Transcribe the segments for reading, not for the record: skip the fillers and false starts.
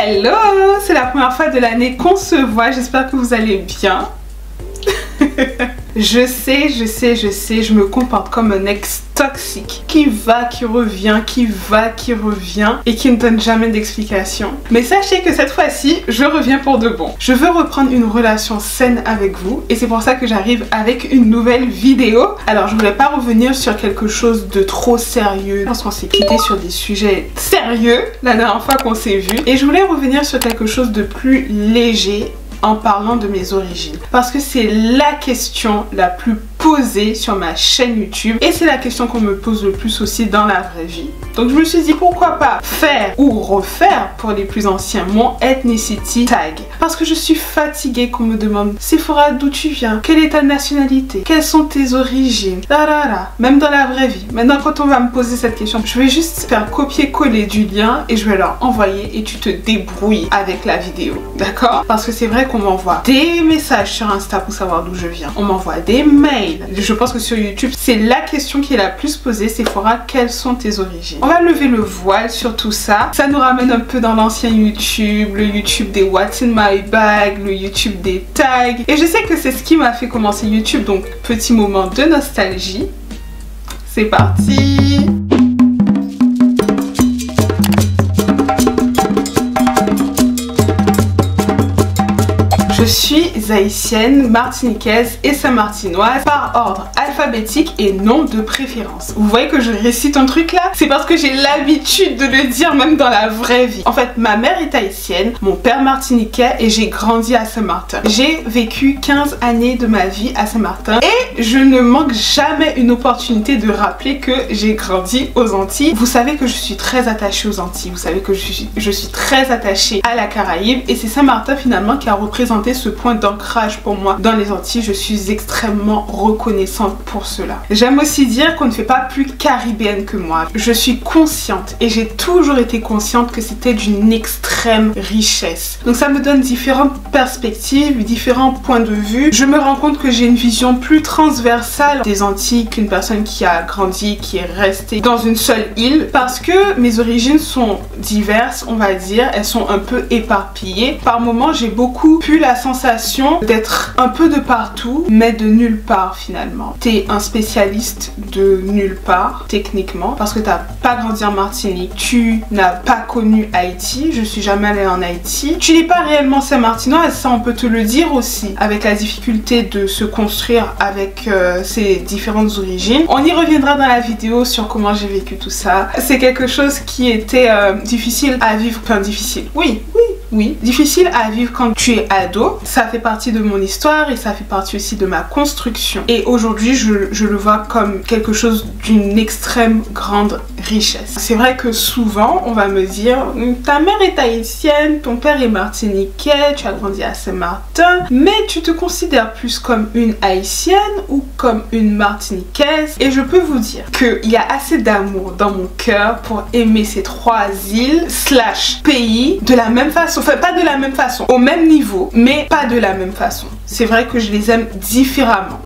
Hello, c'est la première fois de l'année qu'on se voit, j'espère que vous allez bien. Je sais, je me comporte comme un ex toxique qui va, qui revient, qui va, qui revient et qui ne donne jamais d'explication. Mais sachez que cette fois-ci, je reviens pour de bon. Je veux reprendre une relation saine avec vous et c'est pour ça que j'arrive avec une nouvelle vidéo. Alors je voulais pas revenir sur quelque chose de trop sérieux parce qu'on s'est quitté sur des sujets sérieux la dernière fois qu'on s'est vu et je voulais revenir sur quelque chose de plus léger en parlant de mes origines parce que c'est la question la plus posée sur ma chaîne YouTube et c'est la question qu'on me pose le plus aussi dans la vraie vie. Donc je me suis dit pourquoi pas faire ou refaire pour les plus anciens mon ethnicity tag parce que je suis fatiguée qu'on me demande Sephora d'où tu viens, quelle est ta nationalité, quelles sont tes origines, même dans la vraie vie. Maintenant quand on va me poser cette question, je vais juste faire copier-coller du lien et je vais leur envoyer et tu te débrouilles avec la vidéo, d'accord? Parce que c'est vrai qu'on m'envoie des messages sur Insta pour savoir d'où je viens, on m'envoie des mails. Je pense que sur YouTube, c'est la question qui est la plus posée, Sephora, quelles sont tes origines? On va lever le voile sur tout ça. Ça nous ramène un peu dans l'ancien YouTube, le YouTube des What's in my bag, le YouTube des tags. Et je sais que c'est ce qui m'a fait commencer YouTube, donc petit moment de nostalgie. C'est parti! Je suis haïtienne, martiniquaise et saint-martinoise par ordre alphabétique et non de préférence. Vous voyez que je récite un truc là? C'est parce que j'ai l'habitude de le dire même dans la vraie vie. En fait, ma mère est haïtienne, mon père martiniquais et j'ai grandi à Saint-Martin. J'ai vécu 15 années de ma vie à Saint-Martin et je ne manque jamais une opportunité de rappeler que j'ai grandi aux Antilles. Vous savez que je suis très attachée aux Antilles, vous savez que je suis très attachée à la Caraïbe et c'est Saint-Martin finalement qui a représenté ce point d'ancrage pour moi dans les Antilles. Je suis extrêmement reconnaissante pour cela. J'aime aussi dire qu'on ne fait pas plus caribéenne que moi. Je suis consciente et j'ai toujours été consciente que c'était d'une extrême richesse. Donc ça me donne différentes perspectives, différents points de vue. Je me rends compte que j'ai une vision plus transversale des Antilles qu'une personne qui a grandi, qui est restée dans une seule île parce que mes origines sont diverses, on va dire. Elles sont un peu éparpillées. Par moments, j'ai beaucoup pu la sensation d'être un peu de partout mais de nulle part finalement. T'es un spécialiste de nulle part techniquement parce que t'as pas grandi en Martinique, tu n'as pas connu Haïti, je suis jamais allée en Haïti, tu n'es pas réellement saint-martinoise, ça on peut te le dire aussi avec la difficulté de se construire avec ces différentes origines. On y reviendra dans la vidéo sur comment j'ai vécu tout ça. C'est quelque chose qui était difficile à vivre, enfin difficile, oui, difficile à vivre quand tu es ado. Ça fait partie de mon histoire et ça fait partie aussi de ma construction. Et aujourd'hui, je le vois comme quelque chose d'une extrême grande richesse. C'est vrai que souvent, on va me dire ta mère est haïtienne, ton père est martiniquais, tu as grandi à Saint-Martin, mais tu te considères plus comme une haïtienne ou comme une martiniquaise. Et je peux vous dire qu'il y a assez d'amour dans mon cœur pour aimer ces trois îles / pays de la même façon. Enfin, pas de la même façon, au même niveau, mais pas de la même façon. C'est vrai que je les aime différemment.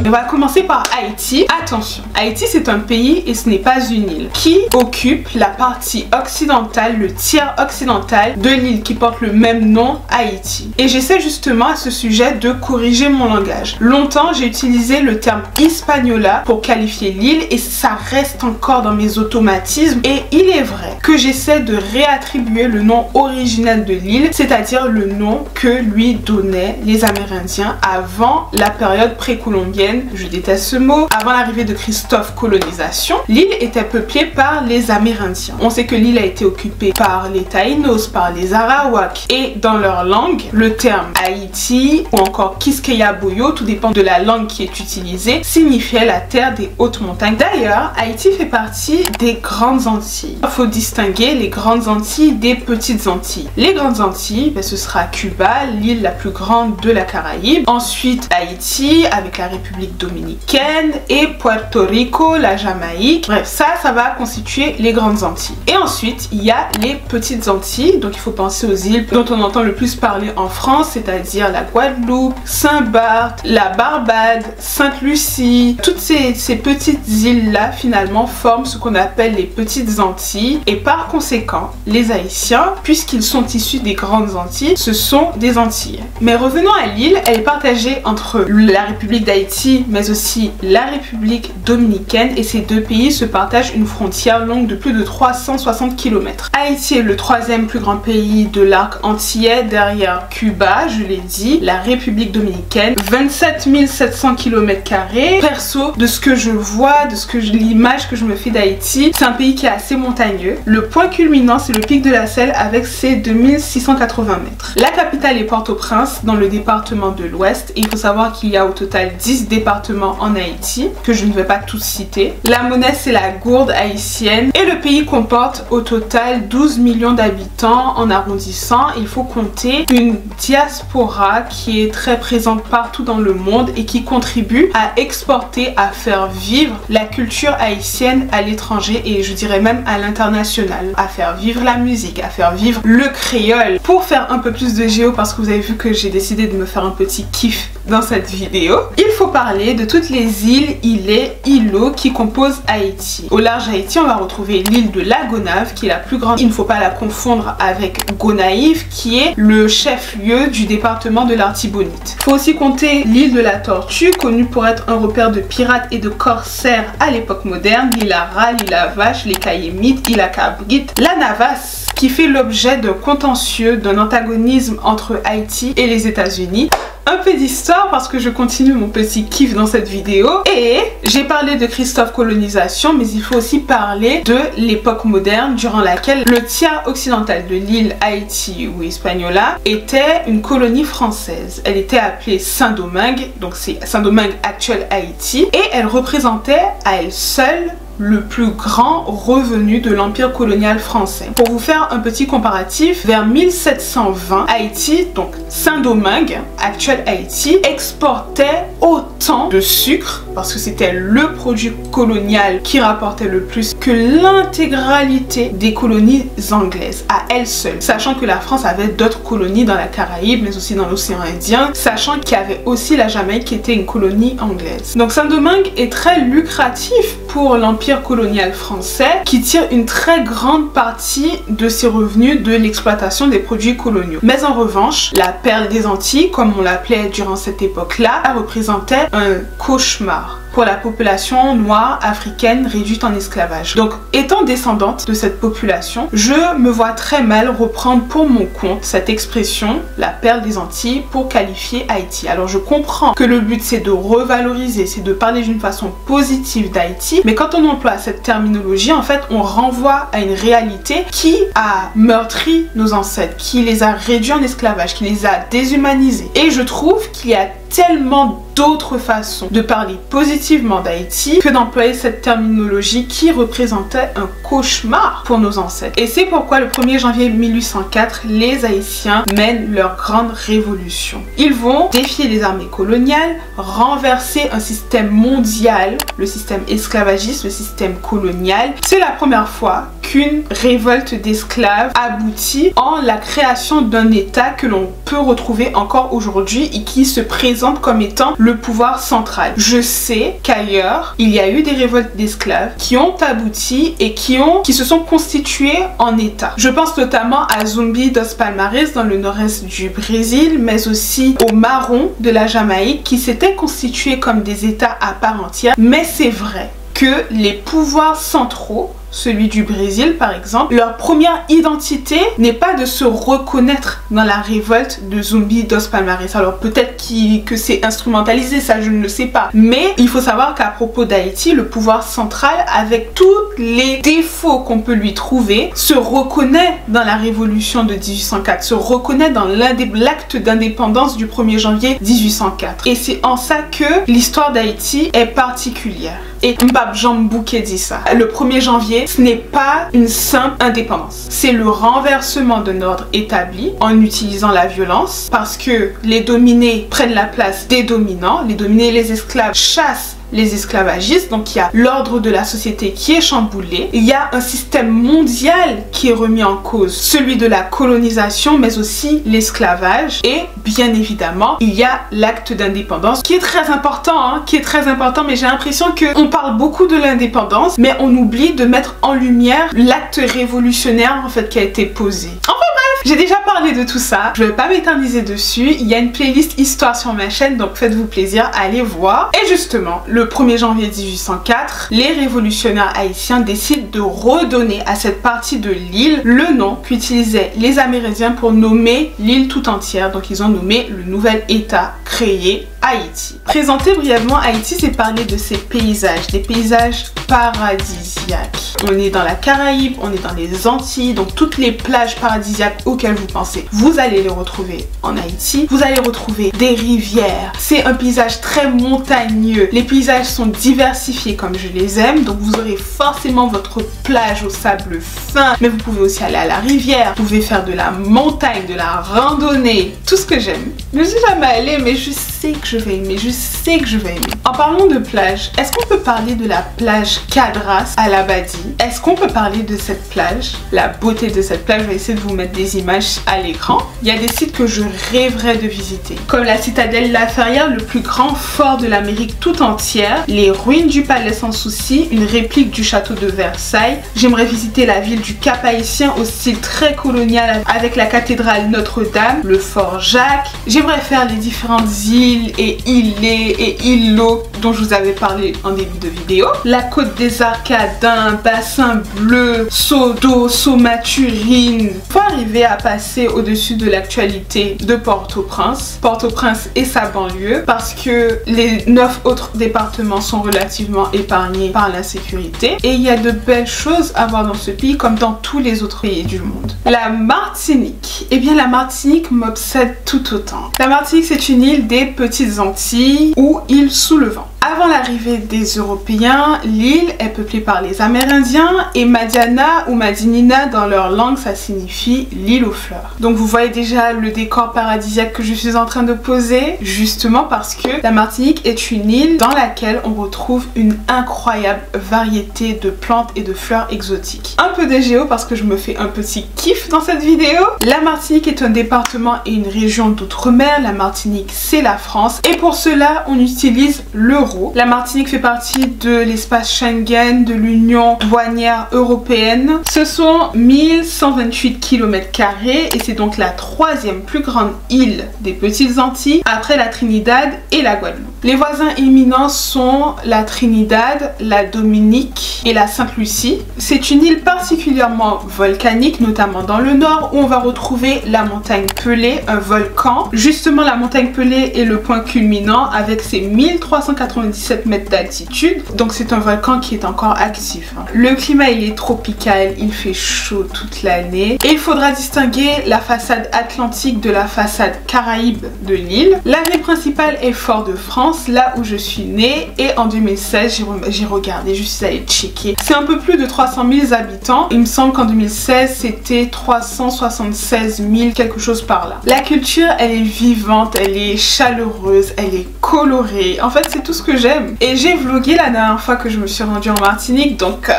On va commencer par Haïti. Attention, Haïti c'est un pays et ce n'est pas une île qui occupe la partie occidentale, le tiers occidental de l'île qui porte le même nom, Haïti. Et j'essaie justement à ce sujet de corriger mon langage. Longtemps j'ai utilisé le terme Hispaniola pour qualifier l'île et ça reste encore dans mes automatismes et il est vrai que j'essaie de réattribuer le nom originel de l'île, c'est-à-dire le nom que lui donnaient les Amérindiens avant la période précolombienne. Je déteste ce mot. Avant l'arrivée de Christophe colonisation, l'île était peuplée par les Amérindiens. On sait que l'île a été occupée par les Taïnos, par les Arawaks et dans leur langue, le terme Haïti ou encore Quisqueya-Boyo, tout dépend de la langue qui est utilisée, signifiait la terre des hautes montagnes. D'ailleurs, Haïti fait partie des grandes Antilles. Il faut distinguer les grandes Antilles des petites Antilles. Les grandes Antilles, ce sera Cuba, l'île la plus grande de la Caraïbe. Ensuite, Haïti avec la République République dominicaine et Puerto Rico, la Jamaïque. Bref, ça va constituer les grandes Antilles. Et ensuite, il y a les petites Antilles. Donc il faut penser aux îles dont on entend le plus parler en France, c'est-à-dire la Guadeloupe, Saint-Barth, la Barbade, Sainte-Lucie. Toutes ces petites îles-là, finalement, forment ce qu'on appelle les petites Antilles. Et par conséquent, les Haïtiens, puisqu'ils sont issus des grandes Antilles, ce sont des Antillais. Mais revenons à l'île, elle est partagée entre la République d'Haïti, mais aussi la République dominicaine, et ces deux pays se partagent une frontière longue de plus de 360 km. Haïti est le troisième plus grand pays de l'arc antillais derrière Cuba, je l'ai dit, la République dominicaine, 27 700 km². Perso, de ce que je vois, l'image que je me fais d'Haïti, c'est un pays qui est assez montagneux. Le point culminant, c'est le pic de la Selle avec ses 2680 mètres. La capitale est Port-au-Prince, dans le département de l'Ouest, et il faut savoir qu'il y a au total 10 départements en Haïti, que je ne vais pas tous citer. La monnaie, c'est la gourde haïtienne, et le pays comporte au total 12 millions d'habitants en arrondissant. Il faut compter une diaspora qui est très présente partout dans le monde et qui contribue à exporter, à faire vivre la culture haïtienne à l'étranger et je dirais même à l'international, à faire vivre la musique, à faire vivre le créole. Pour faire un peu plus de géo, parce que vous avez vu que j'ai décidé de me faire un petit kiff dans cette vidéo, il faut parler de toutes les îles, îlets, îlots qui composent Haïti. Au large Haïti, on va retrouver l'île de la Gonâve qui est la plus grande. Il ne faut pas la confondre avec Gonaïves qui est le chef-lieu du département de l'Artibonite. Il faut aussi compter l'île de la Tortue, connue pour être un repère de pirates et de corsaires à l'époque moderne, l'île à Rat, l'île à Vache, les Caïmites, l'île à Cabrit, la Navas qui fait l'objet d'un contentieux, d'un antagonisme entre Haïti et les États-Unis. Un peu d'histoire parce que je continue mon petit kiff dans cette vidéo. Et j'ai parlé de Christophe colonisation, mais il faut aussi parler de l'époque moderne durant laquelle le tiers occidental de l'île Haïti ou Hispaniola était une colonie française. Elle était appelée Saint-Domingue, donc c'est Saint-Domingue actuel Haïti, et elle représentait à elle seule le plus grand revenu de l'empire colonial français. Pour vous faire un petit comparatif, vers 1720, Haïti, donc Saint-Domingue, actuel Haïti, exportait autant de sucre, parce que c'était le produit colonial qui rapportait le plus, que l'intégralité des colonies anglaises, à elle seule. Sachant que la France avait d'autres colonies dans la Caraïbe, mais aussi dans l'océan Indien, sachant qu'il y avait aussi la Jamaïque qui était une colonie anglaise. Donc Saint-Domingue est très lucratif pour l'empire colonial français qui tire une très grande partie de ses revenus de l'exploitation des produits coloniaux. Mais en revanche, la perle des Antilles, comme on l'appelait durant cette époque-là, représentait un cauchemar pour la population noire africaine réduite en esclavage. Donc, étant descendante de cette population, je me vois très mal reprendre pour mon compte cette expression, la perle des Antilles, pour qualifier Haïti. Alors, je comprends que le but c'est de revaloriser, c'est de parler d'une façon positive d'Haïti, mais quand on emploie cette terminologie, en fait, on renvoie à une réalité qui a meurtri nos ancêtres, qui les a réduits en esclavage, qui les a déshumanisés. Et je trouve qu'il y a tellement d'autres façons de parler positivement d'Haïti que d'employer cette terminologie qui représentait un cauchemar pour nos ancêtres. Et c'est pourquoi le 1er janvier 1804, les Haïtiens mènent leur grande révolution. Ils vont défier les armées coloniales, renverser un système mondial, le système esclavagiste, le système colonial. C'est la première fois qu'une révolte d'esclaves aboutit en la création d'un État que l'on peut retrouver encore aujourd'hui et qui se présente comme étant le pouvoir central. Je sais qu'ailleurs, il y a eu des révoltes d'esclaves qui ont abouti et qui se sont constituées en État. Je pense notamment à Zumbi dos Palmares dans le nord-est du Brésil, mais aussi aux Marrons de la Jamaïque qui s'étaient constitués comme des États à part entière. Mais c'est vrai que les pouvoirs centraux, celui du Brésil par exemple, leur première identité n'est pas de se reconnaître dans la révolte de Zumbi dos Palmares. Alors peut-être que c'est instrumentalisé, ça je ne le sais pas. Mais il faut savoir qu'à propos d'Haïti, le pouvoir central, avec tous les défauts qu'on peut lui trouver, se reconnaît dans la révolution de 1804, se reconnaît dans l'acte d'indépendance du 1er janvier 1804. Et c'est en ça que l'histoire d'Haïti est particulière. Et Mbap Jean Mbouké dit ça. Le 1er janvier réalité, ce n'est pas une simple indépendance. C'est le renversement d'un ordre établi en utilisant la violence parce que les dominés prennent la place des dominants, les dominés et les esclaves chassent les esclavagistes, donc il y a l'ordre de la société qui est chamboulé, il y a un système mondial qui est remis en cause, celui de la colonisation mais aussi l'esclavage, et bien évidemment il y a l'acte d'indépendance qui est très important, mais j'ai l'impression qu'on parle beaucoup de l'indépendance mais on oublie de mettre en lumière l'acte révolutionnaire en fait qui a été posé. Enfin bref, j'ai déjà parlé de tout ça, je vais pas m'éterniser dessus, il y a une playlist histoire sur ma chaîne donc faites-vous plaisir, allez voir. Et justement, le 1er janvier 1804, les révolutionnaires haïtiens décident de redonner à cette partie de l'île le nom qu'utilisaient les Amérindiens pour nommer l'île tout entière. Donc ils ont nommé le nouvel État créé, Haïti. Présenter brièvement Haïti, c'est parler de ses paysages, des paysages paradisiaques. On est dans la Caraïbe, on est dans les Antilles, donc toutes les plages paradisiaques auxquelles vous pensez, vous allez les retrouver en Haïti. Vous allez retrouver des rivières, c'est un paysage très montagneux, les paysages sont diversifiés comme je les aime, donc vous aurez forcément votre plage au sable fin, mais vous pouvez aussi aller à la rivière, vous pouvez faire de la montagne, de la randonnée, tout ce que j'aime. Je ne suis jamais allée, mais je sais que je vais aimer, je sais que je vais aimer. En parlant de plage, est-ce qu'on peut parler de la plage Cadras à l'Abadi? Est-ce qu'on peut parler de cette plage? La beauté de cette plage, je vais essayer de vous mettre des images à l'écran. Il y a des sites que je rêverais de visiter, comme la citadelle La Ferrière, le plus grand fort de l'Amérique tout entière, les ruines du palais Sans Souci, une réplique du château de Versailles. J'aimerais visiter la ville du Cap-Haïtien au style très colonial avec la cathédrale Notre-Dame, le fort Jacques. J'aimerais faire les différentes îles et îlets et îlots dont je vous avais parlé en début de vidéo. La côte des Arcadins, Bassin Bleu, Seau d'Eau, Seau Maturine. Faut arriver à passer au-dessus de l'actualité de Port-au-Prince. Port-au-Prince et sa banlieue parce que les 9 autres départements sont relativement épargnés par l'insécurité. Et il y a de belles choses à voir dans ce pays comme dans tous les autres pays du monde. La Martinique. Eh bien la Martinique m'obsède tout autant. La Martinique c'est une île des Petites Antilles ou île sous le vent. Avant l'arrivée des Européens, l'île est peuplée par les Amérindiens et Madiana ou Madinina dans leur langue ça signifie l'île aux fleurs. Donc vous voyez déjà le décor paradisiaque que je suis en train de poser, justement parce que la Martinique est une île dans laquelle on retrouve une incroyable variété de plantes et de fleurs exotiques. Un peu de géo parce que je me fais un petit kiff dans cette vidéo. La Martinique est un département et une région d'outre-mer, la Martinique c'est la France et pour cela on utilise l'euro. La Martinique fait partie de l'espace Schengen, de l'Union douanière européenne. Ce sont 1128 km² et c'est donc la 3e plus grande île des Petites Antilles après la Trinidad et la Guadeloupe. Les voisins imminents sont la Trinidad, la Dominique et la Sainte-Lucie. C'est une île particulièrement volcanique, notamment dans le nord où on va retrouver la montagne Pelée, un volcan. Justement la montagne Pelée est le point culminant avec ses 1397 mètres d'altitude, donc c'est un volcan qui est encore actif. Le climat il est tropical, il fait chaud toute l'année et il faudra distinguer la façade atlantique de la façade caraïbe de l'île. La ville principale est Fort-de-France, là où je suis née, et en 2016 j'ai regardé, je suis allée checker. C'est un peu plus de 300 000 habitants, il me semble qu'en 2016 c'était 376 000 quelque chose par là. La culture elle est vivante, elle est chaleureuse, elle est colorée, en fait c'est tout ce que j'aime. Et j'ai vlogué la dernière fois que je me suis rendue en Martinique, donc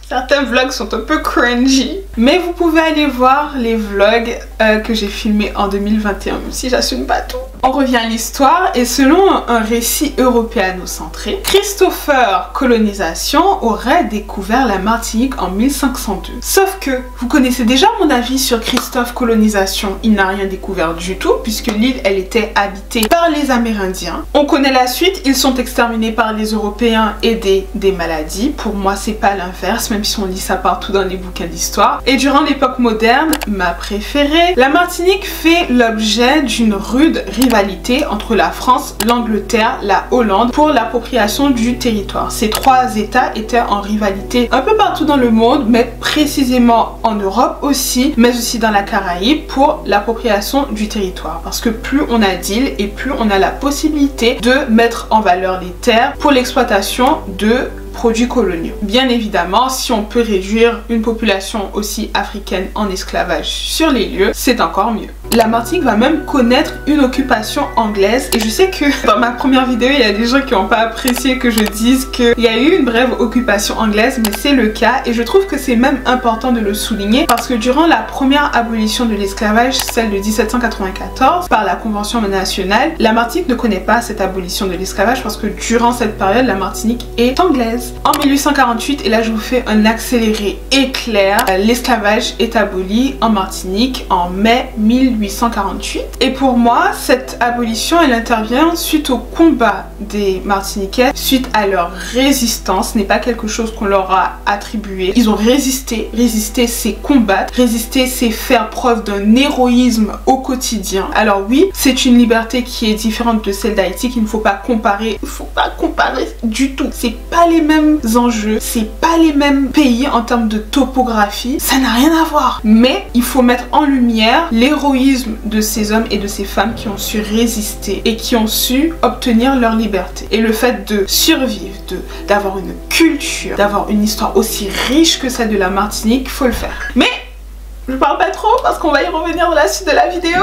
certains vlogs sont un peu cringy, mais vous pouvez aller voir les vlogs que j'ai filmés en 2021, même si j'assume pas tout. On revient à l'histoire et selon un récit européano-centré, Christopher Colonisation aurait découvert la Martinique en 1502. Sauf que vous connaissez déjà mon avis sur Christophe Colonisation, il n'a rien découvert du tout puisque l'île elle était habitée par les Amérindiens. On connaît la suite, ils sont exterminés par les Européens aidés des maladies. Pour moi c'est pas l'inverse, même si on lit ça partout dans les bouquins d'histoire. Et durant l'époque moderne, ma préférée, la Martinique fait l'objet d'une rude rivalité entre la France, l'Angleterre, la Hollande pour l'appropriation du territoire. Ces trois États étaient en rivalité un peu partout dans le monde, mais précisément en Europe aussi, mais aussi dans la Caraïbe pour l'appropriation du territoire. Parce que plus on a d'îles et plus on a la possibilité de mettre en valeur les terres pour l'exploitation de produits coloniaux. Bien évidemment, si on peut réduire une population aussi africaine en esclavage sur les lieux, c'est encore mieux. La Martinique va même connaître une occupation anglaise et je sais que dans ma première vidéo, il y a des gens qui n'ont pas apprécié que je dise qu'il y a eu une brève occupation anglaise, mais c'est le cas et je trouve que c'est même important de le souligner parce que durant la première abolition de l'esclavage, celle de 1794, par la Convention nationale, la Martinique ne connaît pas cette abolition de l'esclavage parce que durant cette période, la Martinique est anglaise. En 1848, et là je vous fais un accéléré éclair, l'esclavage est aboli en Martinique en mai 1848. Et pour moi, cette abolition, elle intervient suite au combat des Martiniquais, suite à leur résistance. Ce n'est pas quelque chose qu'on leur a attribué. Ils ont résisté. Résister, c'est combattre. Résister, c'est faire preuve d'un héroïsme au quotidien. Alors oui, c'est une liberté qui est différente de celle d'Haïti, qu'il ne faut pas comparer. Il ne faut pas comparer du tout. C'est pas les mêmes enjeux, c'est pas les mêmes pays en termes de topographie. Ça n'a rien à voir. Mais il faut mettre en lumière l'héroïsme de ces hommes et de ces femmes qui ont su résister et qui ont su obtenir leur liberté. Et le fait de survivre, d'avoir une culture, d'avoir une histoire aussi riche que celle de la Martinique, faut le faire. Mais je parle pas trop parce qu'on va y revenir dans la suite de la vidéo.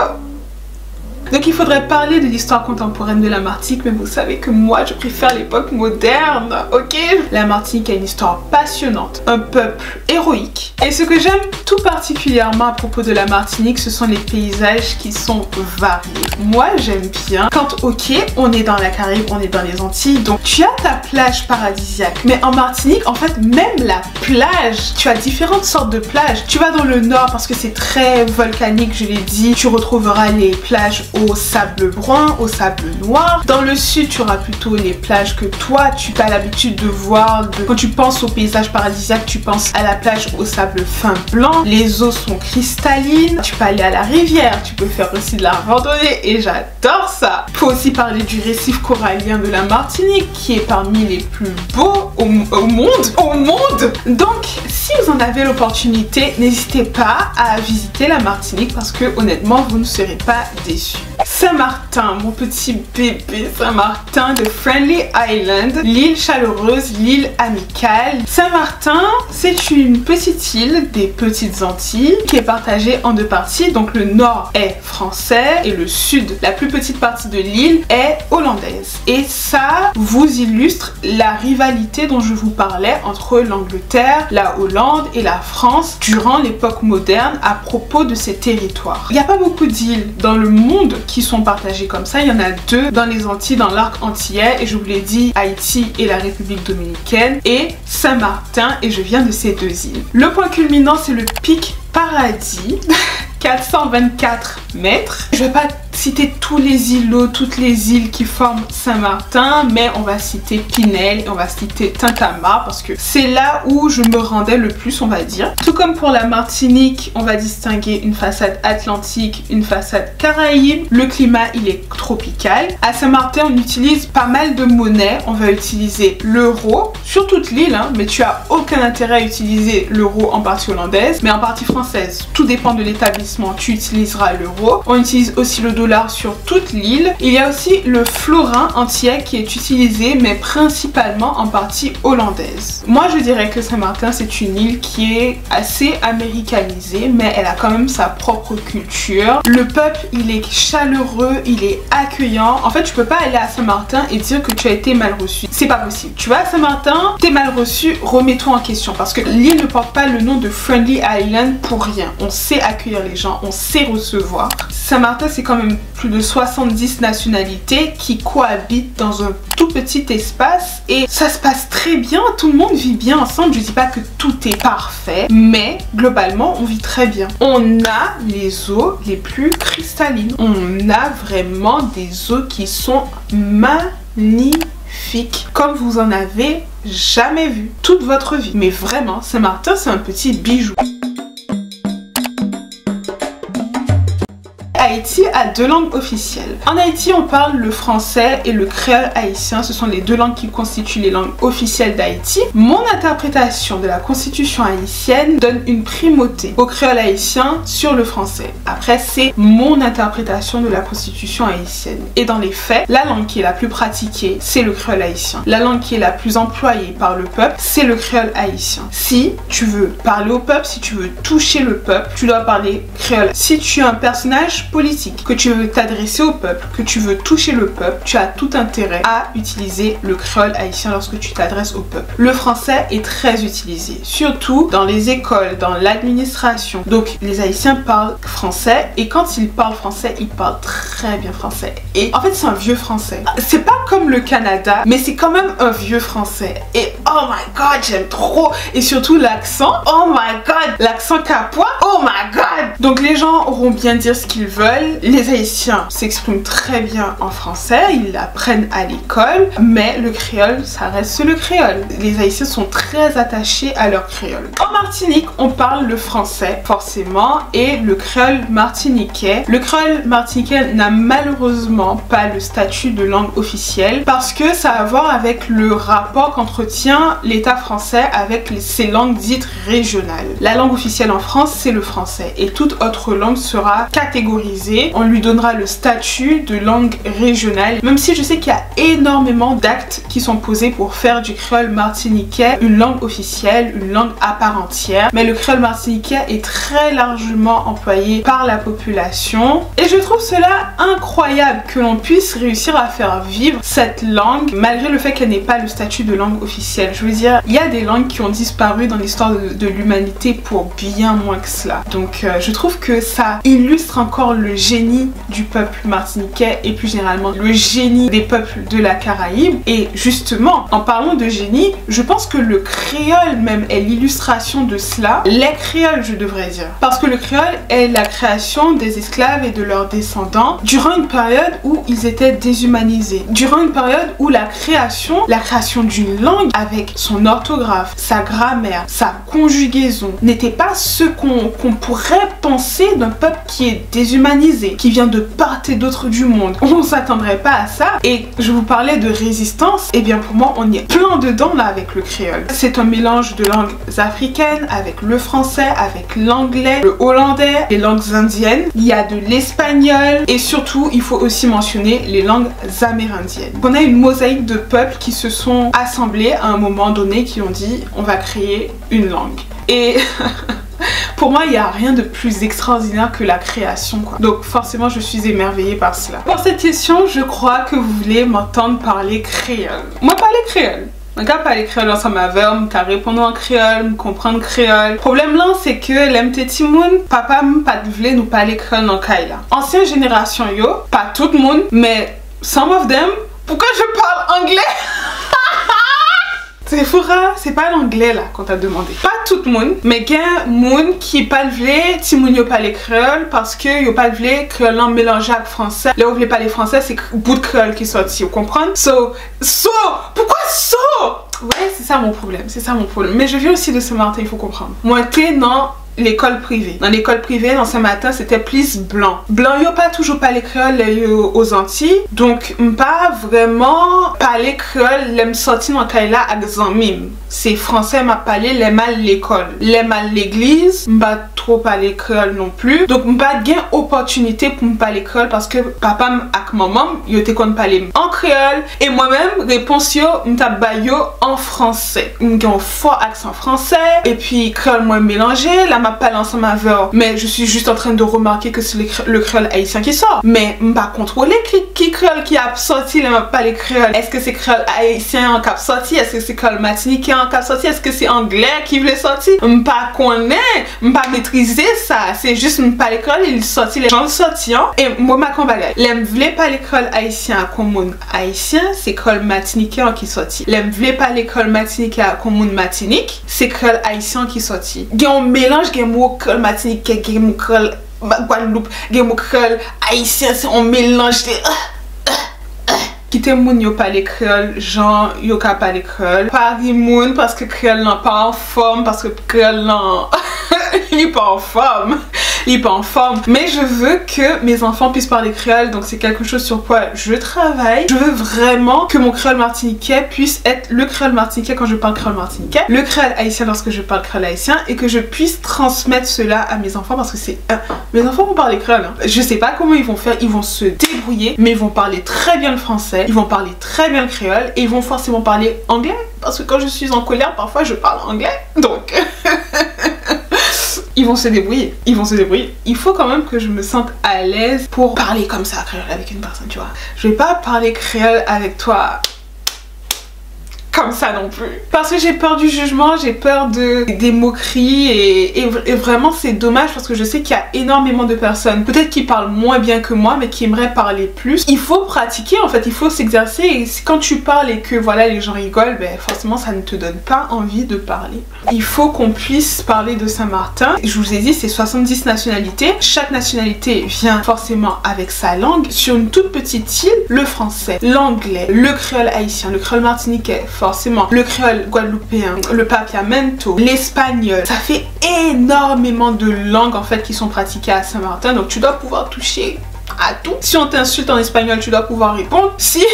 Donc il faudrait parler de l'histoire contemporaine de la Martinique, mais vous savez que moi je préfère l'époque moderne, ok? La Martinique a une histoire passionnante, un peuple héroïque. Et ce que j'aime tout particulièrement à propos de la Martinique, ce sont les paysages qui sont variés. Moi j'aime bien quand, ok, on est dans la Caraïbe, on est dans les Antilles, donc tu as ta plage paradisiaque. Mais en Martinique, en fait, même la plage, tu as différentes sortes de plages. Tu vas dans le nord parce que c'est très volcanique, je l'ai dit, tu retrouveras les plages au sable brun, au sable noir. Dans le sud, tu auras plutôt les plages que toi, tu as l'habitude de voir. Quand tu penses au paysage paradisiaque, tu penses à la plage au sable fin blanc. Les eaux sont cristallines. Tu peux aller à la rivière, tu peux faire aussi de la randonnée et j'adore ça. Il faut aussi parler du récif corallien de la Martinique qui est parmi les plus beaux au monde. Donc, si vous en avez l'opportunité, n'hésitez pas à visiter la Martinique parce que honnêtement, vous ne serez pas déçus. Saint-Martin, mon petit bébé Saint-Martin de Friendly Island, l'île chaleureuse, l'île amicale. Saint-Martin, c'est une petite île des Petites Antilles qui est partagée en deux parties. Donc le nord est français et le sud, la plus petite partie de l'île, est hollandaise. Et ça vous illustre la rivalité dont je vous parlais entre l'Angleterre, la Hollande et la France durant l'époque moderne à propos de ces territoires. Il n'y a pas beaucoup d'îles dans le monde qui sont partagées comme ça. Il y en a deux dans les Antilles, dans l'arc antillais, et je vous l'ai dit, Haïti et la République dominicaine, et Saint-Martin, et je viens de ces deux îles. Le point culminant, c'est le pic Paradis, 424 mètres. Je vais pas citer tous les îlots, toutes les îles qui forment Saint-Martin, mais on va citer Pinel et on va citer Tintamarre parce que c'est là où je me rendais le plus, on va dire. Tout comme pour la Martinique, on va distinguer une façade atlantique, une façade caraïbe. Le climat, il est tropical. À Saint-Martin, on utilise pas mal de monnaies. On va utiliser l'euro sur toute l'île, hein, mais tu as aucun intérêt à utiliser l'euro en partie hollandaise, mais en partie française. Tout dépend de l'établissement, tu utiliseras l'euro. On utilise aussi le dollar sur toute l'île. Il y a aussi le florin antillais qui est utilisé, mais principalement en partie hollandaise. Moi, je dirais que Saint-Martin, c'est une île qui est assez américanisée, mais elle a quand même sa propre culture. Le peuple, il est chaleureux, il est accueillant. En fait, tu peux pas aller à Saint-Martin et dire que tu as été mal reçu. C'est pas possible. Tu vas à Saint-Martin, t'es mal reçu, remets-toi en question parce que l'île ne porte pas le nom de Friendly Island pour rien. On sait accueillir les gens, on sait recevoir. Saint-Martin, c'est quand même plus de 70 nationalités qui cohabitent dans un tout petit espace et ça se passe très bien, tout le monde vit bien ensemble. Je dis pas que tout est parfait, mais globalement on vit très bien. On a les eaux les plus cristallines, on a vraiment des eaux qui sont magnifiques comme vous en avez jamais vu toute votre vie. Mais vraiment, Saint-Martin, c'est un petit bijou. Haïti a 2 langues officielles. En Haïti, on parle le français et le créole haïtien. Ce sont les 2 langues qui constituent les langues officielles d'Haïti. Mon interprétation de la constitution haïtienne donne une primauté au créole haïtien sur le français. Après, c'est mon interprétation de la constitution haïtienne. Et dans les faits, la langue qui est la plus pratiquée, c'est le créole haïtien. La langue qui est la plus employée par le peuple, c'est le créole haïtien. Si tu veux parler au peuple, si tu veux toucher le peuple, tu dois parler créole. Si tu es un personnage politique, que tu veux t'adresser au peuple, que tu veux toucher le peuple, tu as tout intérêt à utiliser le créole haïtien lorsque tu t'adresses au peuple. Le français est très utilisé, surtout dans les écoles, dans l'administration. Donc les Haïtiens parlent français et quand ils parlent français, ils parlent très bien français. Et en fait, c'est un vieux français. C'est pas comme le Canada, mais c'est quand même un vieux français. Et oh my god, j'aime trop. Et surtout l'accent. Oh my god, l'accent capois. Oh my god. Donc les gens auront bien dire ce qu'ils veulent. Les Haïtiens s'expriment très bien en français, ils l'apprennent à l'école, mais le créole, ça reste le créole. Les Haïtiens sont très attachés à leur créole. En Martinique, on parle le français, forcément, et le créole martiniquais. Le créole martiniquais n'a malheureusement pas le statut de langue officielle parce que ça a à voir avec le rapport qu'entretient l'État français avec ces langues dites régionales. La langue officielle en France, c'est le français et toute autre langue sera catégorisée. On lui donnera le statut de langue régionale, même si je sais qu'il y a énormément d'actes qui sont posés pour faire du créole martiniquais une langue officielle, une langue à part entière. Mais le créole martiniquais est très largement employé par la population et je trouve cela incroyable que l'on puisse réussir à faire vivre cette langue malgré le fait qu'elle n'ait pas le statut de langue officielle. Je veux dire, il y a des langues qui ont disparu dans l'histoire de l'humanité pour bien moins que cela. Donc je trouve que ça illustre encore le génie du peuple martiniquais et plus généralement le génie des peuples de la Caraïbe. Et justement, en parlant de génie, je pense que le créole même est l'illustration de cela. Les créoles, je devrais dire. Parce que le créole est la création des esclaves et de leurs descendants durant une période où ils étaient déshumanisés. Durant une période où la création d'une langue avec son orthographe, sa grammaire, sa conjugaison n'était pas ce qu'on pourrait penser d'un peuple qui est déshumanisé, qui vient de part et d'autre du monde. On ne s'attendrait pas à ça. Et je vous parlais de résistance, et bien pour moi on y est plein dedans là avec le créole. C'est un mélange de langues africaines avec le français, avec l'anglais, le hollandais, les langues indiennes, il y a de l'espagnol et surtout il faut aussi mentionner les langues amérindiennes. On a une mosaïque de peuples qui se sont assemblés à un moment donné, qui ont dit on va créer une langue. Et pour moi, il n'y a rien de plus extraordinaire que la création, quoi. Donc forcément, je suis émerveillée par cela. Pour cette question, je crois que vous voulez m'entendre parler créole. Moi, parler créole. On va parler créole ensemble avec moi, on répondre en créole, comprendre créole. Le problème là, c'est que l'MT Timoun, papa pas de vle nous parler créole dans Kaila. Ancienne génération yo, pas tout le monde, mais some of them. Pourquoi je parle anglais? C'est fora, c'est pas l'anglais là qu'on t'a demandé. Pas tout le monde, mais il y a moun qui pas vle Timoun yo parler créole parce que yo pas vle créole mélangé avec français. Là où vous parler français, c'est bout de créole qui sorti, vous comprenez? Pourquoi so? Ouais, c'est ça mon problème, c'est ça mon problème. Mais je viens aussi de Saint-Martin, il faut comprendre. Moi, t'es dans l'école privée. Dans l'école privée, dans Saint-Martin, c'était plus blanc. Blanc, yo pas toujours parler créole aux Antilles. Donc, pas vraiment parler créole, l'aime sortir dans Kaila avec zanmim. C'est français m'a parlé, les mal l'école. Les mal l'église, pas trop parler créole non plus. Donc, pas de gain opportunité pour me parler créole parce que papa ak maman, yo te kon parler en créole. Et moi-même, réponse yo, m'ta bayo en français. J'ai un fort accent français. Et puis, créole moins mélangé. Là, m'a pas ensemble avec, mais je suis juste en train de remarquer que c'est le créole haïtien qui sort. Mais m'a contrôler qui créole qui a sorti, là, m'a pas les créoles. Est-ce que c'est créole haïtien en cap sorti? Est-ce que c'est créole martiniquais en cap sorti? Est-ce que c'est anglais qui voulait sortir? M'pas connaît, m'pas maîtriser ça. C'est juste m'pas les créoles, il sorti les gens sortis. Et moi, ma comballe, l'aime voulait pas les créoles haïtiens à commune haïtien, c'est créole martiniquais qui sorti. L'aime voulait pas les créoles martiniquais à commune martinique, c'est créole haïtien qui sorti. Il y a un mélange, il y a un mot créole martiniquais, il y a un mot créole Guadeloupe, il y a un mot créole haïtien, c'est un mélange de Quitter moun yo parler créole, genre yo ka parler créole. Paris moun parce que créole n'a pas en forme, parce que créole n'a il est pas en forme. il est pas en forme. Mais je veux que mes enfants puissent parler créole, donc c'est quelque chose sur quoi je travaille. Je veux vraiment que mon créole martiniquais puisse être le créole martiniquais quand je parle créole martiniquais, le créole haïtien lorsque je parle créole haïtien, et que je puisse transmettre cela à mes enfants parce que c'est... mes enfants vont parler créole, hein. Je sais pas comment ils vont faire, ils vont se débrouiller, mais ils vont parler très bien le français, ils vont parler très bien le créole, et ils vont forcément parler anglais, parce que quand je suis en colère, parfois je parle anglais, donc... Ils vont se débrouiller, ils vont se débrouiller. Il faut quand même que je me sente à l'aise pour parler comme ça créole avec une personne, tu vois. Je vais pas parler créole avec toi comme ça non plus. Parce que j'ai peur du jugement, j'ai peur des moqueries et vraiment c'est dommage parce que je sais qu'il y a énormément de personnes, peut-être qui parlent moins bien que moi, mais qui aimeraient parler plus. Il faut pratiquer en fait, il faut s'exercer et quand tu parles et que voilà les gens rigolent, ben forcément ça ne te donne pas envie de parler. Il faut qu'on puisse parler de Saint-Martin. Je vous ai dit c'est 70 nationalités, chaque nationalité vient forcément avec sa langue. Sur une toute petite île, le français, l'anglais, le créole haïtien, le créole martiniquais, forcément, le créole guadeloupéen, le papiamento, l'espagnol. Ça fait énormément de langues en fait qui sont pratiquées à Saint-Martin, donc tu dois pouvoir toucher à tout. Si on t'insulte en espagnol, tu dois pouvoir répondre. Si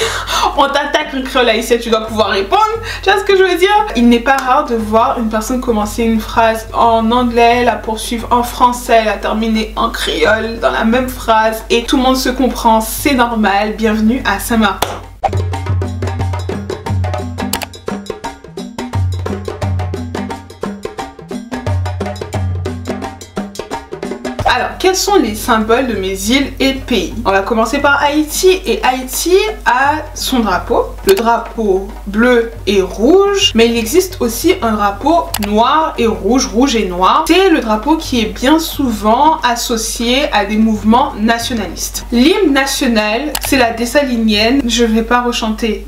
on t'attaque en créole haïtien, tu dois pouvoir répondre. Tu vois ce que je veux dire? Il n'est pas rare de voir une personne commencer une phrase en anglais, la poursuivre en français, la terminer en créole dans la même phrase et tout le monde se comprend, c'est normal. Bienvenue à Saint-Martin. Alors, quels sont les symboles de mes îles et pays? On va commencer par Haïti, et Haïti a son drapeau, le drapeau bleu et rouge, mais il existe aussi un drapeau noir et rouge, rouge et noir. C'est le drapeau qui est bien souvent associé à des mouvements nationalistes. L'hymne national, c'est la dessalinienne. Je vais pas rechanter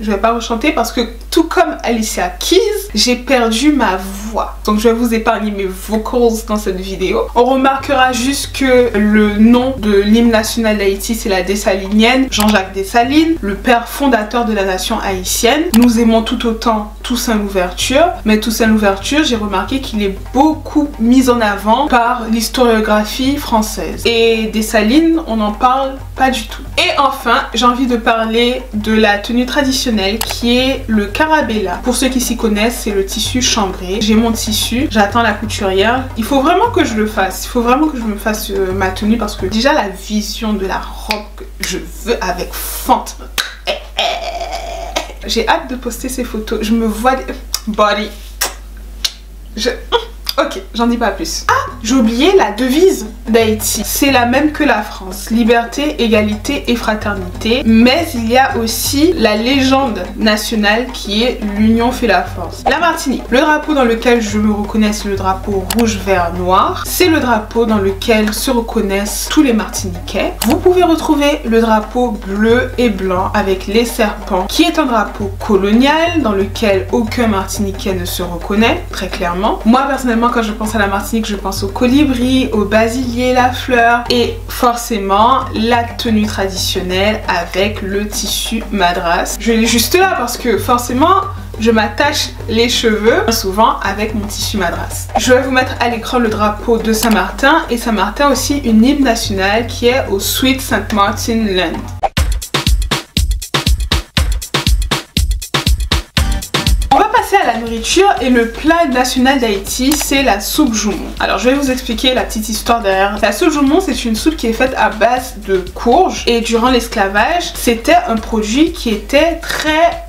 parce que tout comme Alicia Keys, j'ai perdu ma voix. Donc je vais vous épargner mes vocals dans cette vidéo. On remarquera juste que le nom de l'hymne national d'Haïti, c'est la Dessalinienne, Jean-Jacques Dessalines, le père fondateur de la nation haïtienne. Nous aimons tout autant Toussaint Louverture, mais Toussaint Louverture, j'ai remarqué qu'il est beaucoup mis en avant par l'historiographie française. Et Dessalines, on n'en parle pas du tout. Et enfin, j'ai envie de parler de la tenue traditionnelle qui est le carabella. Pour ceux qui s'y connaissent, c'est le tissu chambré. J'ai mon tissu, j'attends la couturière. Il faut vraiment que je le fasse. Il faut vraiment que je me fasse ma tenue parce que déjà la vision de la robe que je veux avec fente. J'ai hâte de poster ces photos. Je me vois body. Ok, j'en dis pas plus. Ah, j'ai oublié la devise d'Haïti. C'est la même que la France. Liberté, égalité et fraternité. Mais il y a aussi la légende nationale qui est l'union fait la force. La Martinique. Le drapeau dans lequel je me reconnais, c'est le drapeau rouge, vert, noir. C'est le drapeau dans lequel se reconnaissent tous les Martiniquais. Vous pouvez retrouver le drapeau bleu et blanc avec les serpents, qui est un drapeau colonial dans lequel aucun Martiniquais ne se reconnaît, très clairement. Moi, personnellement, quand je pense à la Martinique, je pense au colibri, au basilier, la fleur et forcément la tenue traditionnelle avec le tissu madras. Je l'ai juste là parce que forcément je m'attache les cheveux souvent avec mon tissu madras. Je vais vous mettre à l'écran le drapeau de Saint-Martin et Saint-Martin a aussi une hymne nationale qui est au Sweet St. Martin Land. À la nourriture et le plat national d'Haïti, c'est la soupe joumon. Alors je vais vous expliquer la petite histoire derrière. La soupe joumon, c'est une soupe qui est faite à base de courges et durant l'esclavage, c'était un produit qui était très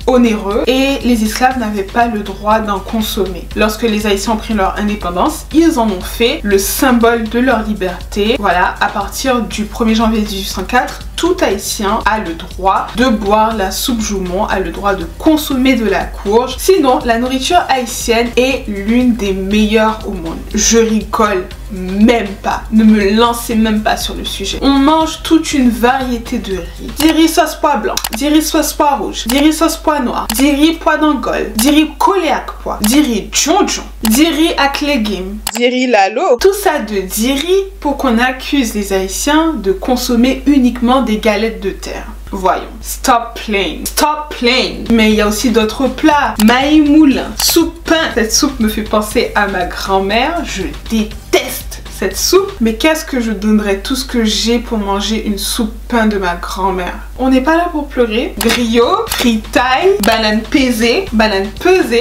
onéreux et les esclaves n'avaient pas le droit d'en consommer. Lorsque les Haïtiens ont pris leur indépendance, ils en ont fait le symbole de leur liberté. Voilà, à partir du 1er janvier 1804, tout Haïtien a le droit de boire la soupe joumon, a le droit de consommer de la courge. Sinon, la nourriture haïtienne est l'une des meilleures au monde. Je rigole même pas, ne me lancez même pas sur le sujet. On mange toute une variété de riz. Du riz sauce pois blanc, du riz sauce pois rouge, du riz sauce pois noir, du riz pois d'Angole, du riz collé à pois, du riz djonjon, du riz à légumes, du riz lalo. Tout ça de du riz pour qu'on accuse les Haïtiens de consommer uniquement des galettes de terre. Voyons, stop playing, stop playing. Mais il y a aussi d'autres plats. Maï moulin, soupe pain. Cette soupe me fait penser à ma grand-mère. Je déteste cette soupe. Mais qu'est-ce que je donnerais tout ce que j'ai pour manger une soupe pain de ma grand-mère. On n'est pas là pour pleurer. Griot, fritaille, banane pesée.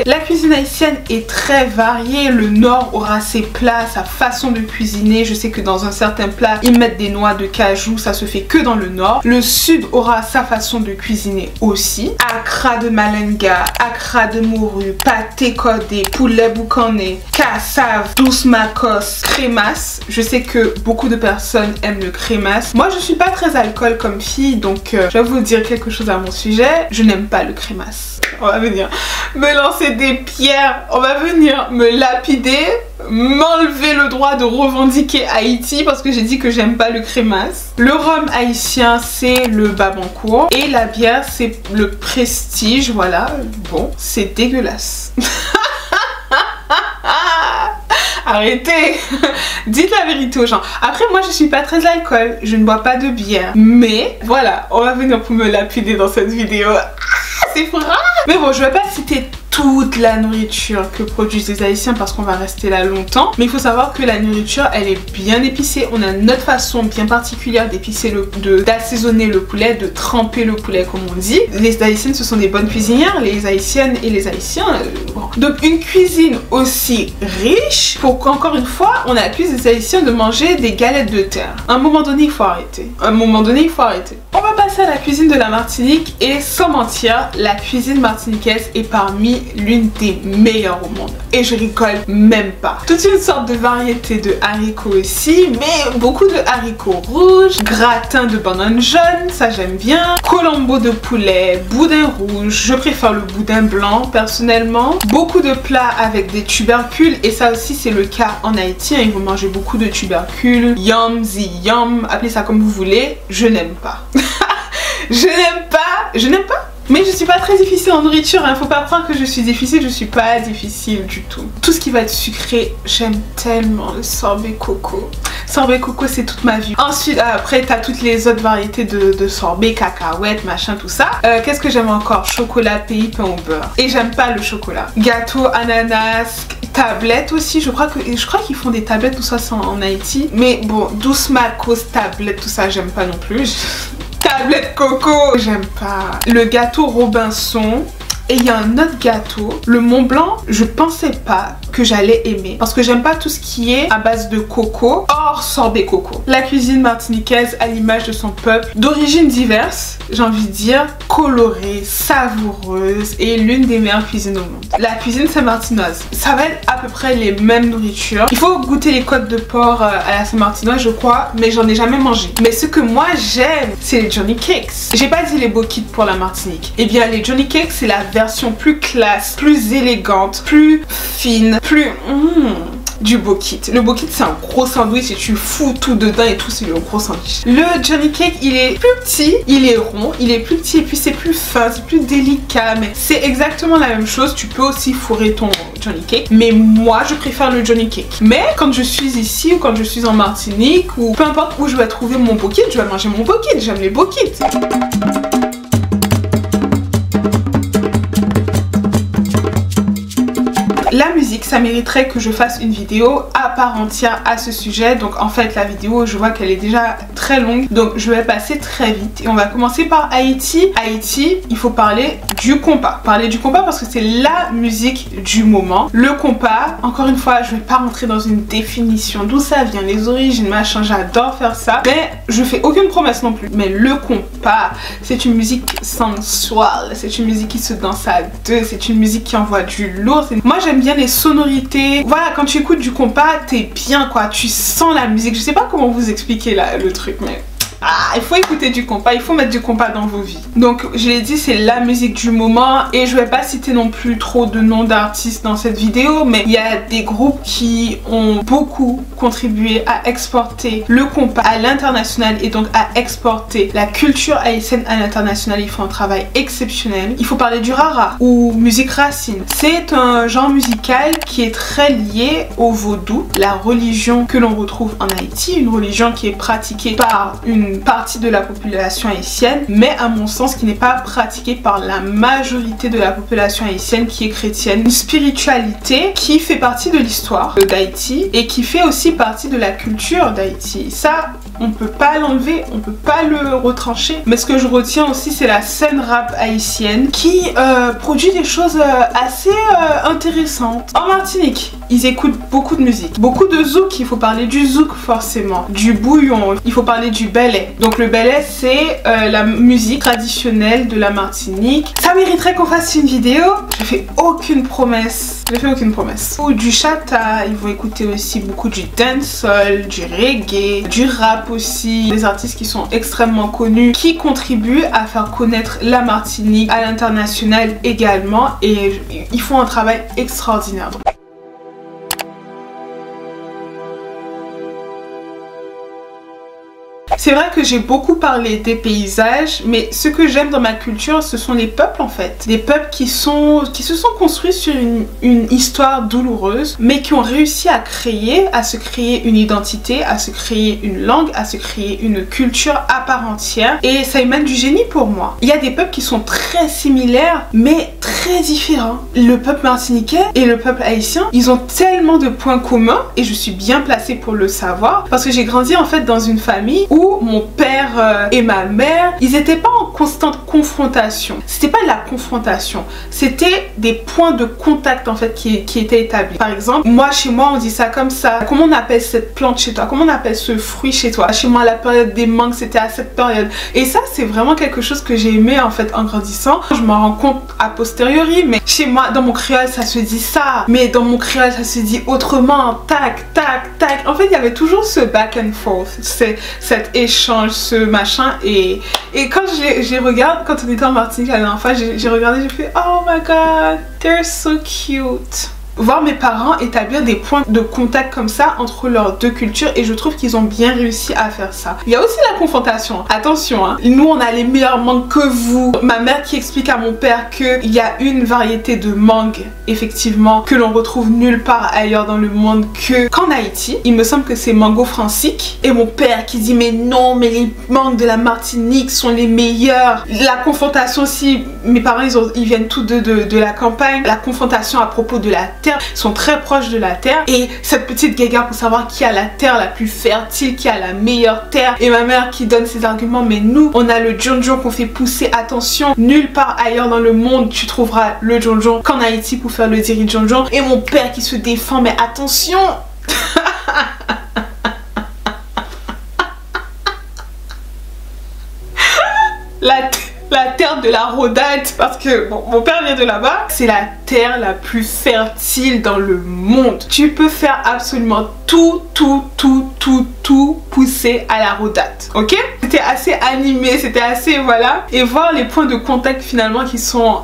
La cuisine haïtienne est très variée. Le nord aura ses plats, sa façon de cuisiner. Je sais que dans un certain plat, ils mettent des noix de cajou. Ça se fait que dans le nord. Le sud aura sa façon de cuisiner aussi. Accra de malenga, accra de morue, pâté codé, poulet boucané, cassave, douce macos, crémasse. Je sais que beaucoup de personnes aiment le crémasse. Moi, je suis pas très alcool comme fille, donc je vais vous dire quelque chose à mon sujet. Je n'aime pas le crémasse. On va venir me lancer des pierres, on va venir me lapider, m'enlever le droit de revendiquer Haïti parce que j'ai dit que j'aime pas le crémasse. Le rhum haïtien, c'est le Babancourt et la bière, c'est le Prestige. Voilà, bon, c'est dégueulasse. Arrêtez. Dites la vérité aux gens. Après, moi je suis pas très alcool, je ne bois pas de bière, mais voilà, on va venir pour me lapider dans cette vidéo. C'est fou. Mais bon, je vais pas citer toute la nourriture que produisent les Haïtiens parce qu'on va rester là longtemps, mais il faut savoir que la nourriture, elle est bien épicée. On a notre façon bien particulière d'épicer, d'assaisonner le poulet, de tremper le poulet comme on dit. Les Haïtiennes, ce sont des bonnes cuisinières, les Haïtiennes et les Haïtiens. Bon. Donc une cuisine aussi riche pour qu'encore une fois, on accuse les Haïtiens de manger des galettes de terre. À un moment donné, il faut arrêter. À un moment donné, il faut arrêter. On va passer à la cuisine de la Martinique et sans mentir, la cuisine martiniquaise est parmi l'une des meilleures au monde. Et je rigole même pas. Toute une sorte de variété de haricots aussi, mais beaucoup de haricots rouges, gratin de banane jaune, ça j'aime bien, colombo de poulet, boudin rouge, je préfère le boudin blanc personnellement, beaucoup de plats avec des tubercules et ça aussi c'est le cas en Haïti, ils vont manger beaucoup de tubercules, yum, yum, appelez ça comme vous voulez, je n'aime pas. Je n'aime pas. Mais je suis pas très difficile en nourriture, hein. Faut pas croire que je suis difficile, je suis pas difficile du tout. Tout ce qui va être sucré, j'aime tellement le sorbet coco. Sorbet coco, c'est toute ma vie. Ensuite, après, t'as toutes les autres variétés de sorbet, cacahuètes, machin, tout ça. Qu'est-ce que j'aime encore? Chocolat, pays, pain au beurre. Et j'aime pas le chocolat. Gâteau, ananas, tablettes aussi. Je crois qu'ils font des tablettes, tout ça, c'est en Haïti. Mais bon, douce macos, tablettes, tout ça, j'aime pas non plus. Tablette coco, j'aime pas. Le gâteau Robinson. Et il y a un autre gâteau, le Mont Blanc, je pensais pas que j'allais aimer parce que j'aime pas tout ce qui est à base de coco, hors sorbet coco. La cuisine martiniquaise à l'image de son peuple, d'origines diverses, j'ai envie de dire, colorée, savoureuse et l'une des meilleures cuisines au monde. La cuisine saint-martinoise, ça va être à peu près les mêmes nourritures. Il faut goûter les côtes de porc à la saint-martinoise je crois, mais j'en ai jamais mangé. Mais ce que moi j'aime, c'est les Johnny Cakes. J'ai pas dit les Bokit pour la Martinique. Eh bien les Johnny Cakes, c'est la version plus classe, plus élégante, plus fine, plus du Bokit. Le Bokit c'est un gros sandwich et tu fous tout dedans et tout, c'est le gros sandwich. Le Johnny Cake il est plus petit, il est rond, il est plus petit et puis c'est plus fin, c'est plus délicat, mais c'est exactement la même chose. Tu peux aussi fourrer ton Johnny Cake, mais moi je préfère le Johnny Cake. Mais quand je suis ici ou quand je suis en Martinique ou peu importe où je vais trouver mon Bokit, je vais manger mon Bokit, j'aime les Bokits. La musique, ça mériterait que je fasse une vidéo à part entière à ce sujet. Donc en fait la vidéo, je vois qu'elle est déjà très longue, donc je vais passer très vite et on va commencer par Haïti. Haïti, il faut parler du compas. Parler du compas parce que c'est la musique du moment. Le compas, encore une fois, je vais pas rentrer dans une définition d'où ça vient, les origines, machin, j'adore faire ça, mais je fais aucune promesse non plus. Mais le compas, c'est une musique sensuelle, c'est une musique qui se danse à deux, c'est une musique qui envoie du lourd. Moi j'aime bien les sonorités. Voilà, quand tu écoutes du compas, t'es bien quoi, tu sens la musique. Je sais pas comment vous expliquer là, le truc, mais il faut écouter du compas, il faut mettre du compas dans vos vies. Donc je l'ai dit, c'est la musique du moment et je vais pas citer non plus trop de noms d'artistes dans cette vidéo, mais il y a des groupes qui ont beaucoup contribué à exporter le compas à l'international et donc à exporter la culture haïtienne à l'international. Ils font un travail exceptionnel. Il faut parler du rara ou musique racine. C'est un genre musical qui est très lié au vaudou, la religion que l'on retrouve en Haïti, une religion qui est pratiquée par une une partie de la population haïtienne, mais à mon sens qui n'est pas pratiquée par la majorité de la population haïtienne qui est chrétienne. Une spiritualité qui fait partie de l'histoire d'Haïti et qui fait aussi partie de la culture d'Haïti. Ça, on peut pas l'enlever, on peut pas le retrancher. Mais ce que je retiens aussi, c'est la scène rap haïtienne qui produit des choses assez intéressantes. En Martinique, ils écoutent beaucoup de musique, beaucoup de zouk. Il faut parler du zouk forcément, du bouillon, il faut parler du belé. Donc le belé, c'est la musique traditionnelle de la Martinique. Ça mériterait qu'on fasse une vidéo. Je fais aucune promesse. Je fais aucune promesse. Ou du chata, ils vont écouter aussi beaucoup du dancehall, du reggae, du rap aussi. Des artistes qui sont extrêmement connus, qui contribuent à faire connaître la Martinique à l'international également, et ils font un travail extraordinaire. C'est vrai que j'ai beaucoup parlé des paysages, mais ce que j'aime dans ma culture, ce sont les peuples en fait. Des peuples qui se sont construits sur une histoire douloureuse, mais qui ont réussi à se créer une identité, à se créer une langue, à se créer une culture à part entière. Et ça émane du génie pour moi. Il y a des peuples qui sont très similaires, mais très différents. Le peuple martiniquais et le peuple haïtien, ils ont tellement de points communs, et je suis bien placée pour le savoir, parce que j'ai grandi en fait dans une famille où mon père et ma mère, ils n'étaient pas en constante confrontation. C'était pas de la confrontation, c'était des points de contact en fait qui étaient établis. Par exemple, moi chez moi on dit ça comme ça. Comment on appelle cette plante chez toi? Comment on appelle ce fruit chez toi? Chez moi la période des mangues c'était à cette période. Et ça c'est vraiment quelque chose que j'ai aimé en fait en grandissant. Je m'en rends compte a posteriori, mais chez moi dans mon créole ça se dit ça, mais dans mon créole ça se dit autrement, tac tac tac. En fait il y avait toujours ce back and forth, cet échange, ce machin, et quand je les regarde, quand on était en Martinique la dernière fois, j'ai regardé, j'ai fait oh my god, they're so cute. Voir mes parents établir des points de contact comme ça entre leurs deux cultures, et je trouve qu'ils ont bien réussi à faire ça. Il y a aussi la confrontation, attention hein. Nous on a les meilleures mangues que vous. Ma mère qui explique à mon père qu'il y a une variété de mangue effectivement que l'on retrouve nulle part ailleurs dans le monde qu'en Haïti. Il me semble que c'est mango francique, et mon père qui dit mais non, mais les mangues de la Martinique sont les meilleures. La confrontation aussi, mes parents ils viennent tous deux de la campagne. La confrontation à propos de la terre, ils sont très proches de la terre, et cette petite guéguerre pour savoir qui a la terre la plus fertile, qui a la meilleure terre, et ma mère qui donne ses arguments mais nous on a le djonjon qu'on fait pousser, attention, nulle part ailleurs dans le monde tu trouveras le djonjon qu'en Haïti pour faire le diri djonjon, et mon père qui se défend mais attention. La terre de la rodade, parce que bon, mon père vient de là-bas, c'est la terre la plus fertile dans le monde. Tu peux faire absolument tout pousser à la rodade, ok? C'était assez animé, c'était assez voilà, et voir les points de contact finalement qui sont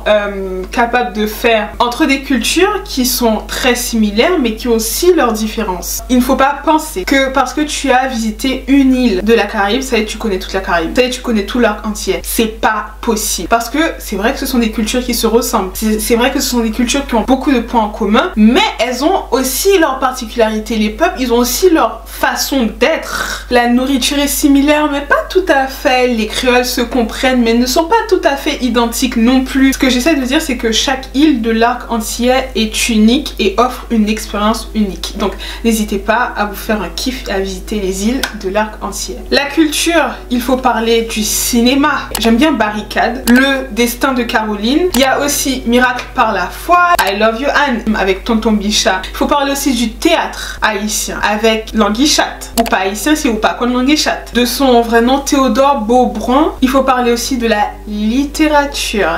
capables de faire entre des cultures qui sont très similaires mais qui ont aussi leurs différences. Il ne faut pas penser que parce que tu as visité une île de la Caraïbe, ça y est tu connais toute la Caraïbe, ça y est tu connais tout l'arc entier. C'est pas possible, parce que c'est vrai que ce sont des cultures qui se ressemblent, c'est vrai que ce sont des cultures qui ont beaucoup de points en commun, mais elles ont aussi leurs particularités. Les peuples, ils ont aussi leur façon d'être. La nourriture est similaire mais pas tout à fait, les créoles se comprennent mais ne sont pas tout à fait identiques non plus. Ce que j'essaie de dire c'est que chaque île de l'arc entier est unique et offre une expérience unique. Donc n'hésitez pas à vous faire un kiff à visiter les îles de l'arc entier. La culture, il faut parler du cinéma. J'aime bien Barricade, Le Destin de Caroline. Il y a aussi Miracle par la foi, I Love You Anne avec Tonton Bichat. Il faut parler aussi du théâtre haïtien avec Languichat, ou pas haïtien si ou pas comme Languichat, de son vrai nom Théodore Beaubrun. Il faut parler aussi de la littérature